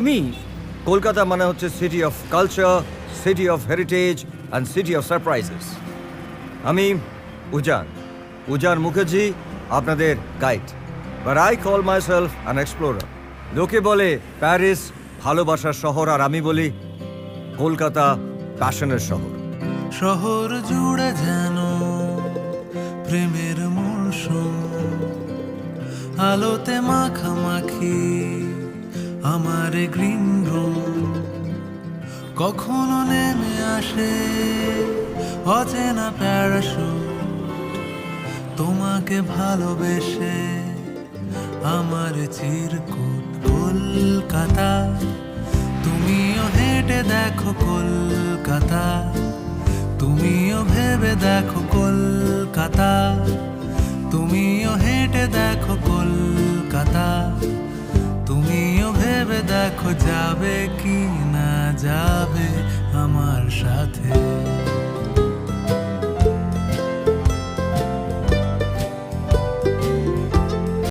তুমি কলকাতা মানে হচ্ছে city of culture, city of heritage and city of surprises. আমি উজান মুখার্জি, আপনাদের guide, but I call my self an explorer. লোকে বলে প্যারিস ভালোবাসার শহর, আর আমি বলি কলকাতা প্যাশনের শহর। শহর জুড়ে যেন প্রেমের মৌসুম, আলোতে মাখামাখি আমার গ্রিন রুম। কখনো নেমে আসে অচেনা প্যারাশুট, তোমাকে ভালোবেসে আমার চিরকুট। কলকাতা তুমিও হেঁটে দেখো, কলকাতা তুমিও ভেবে দেখো, কলকাতা তুমিও হেঁটে দেখো, কলকাতা তুমিও ভেবে দেখো, যাবে কি না যাবে আমার সাথে।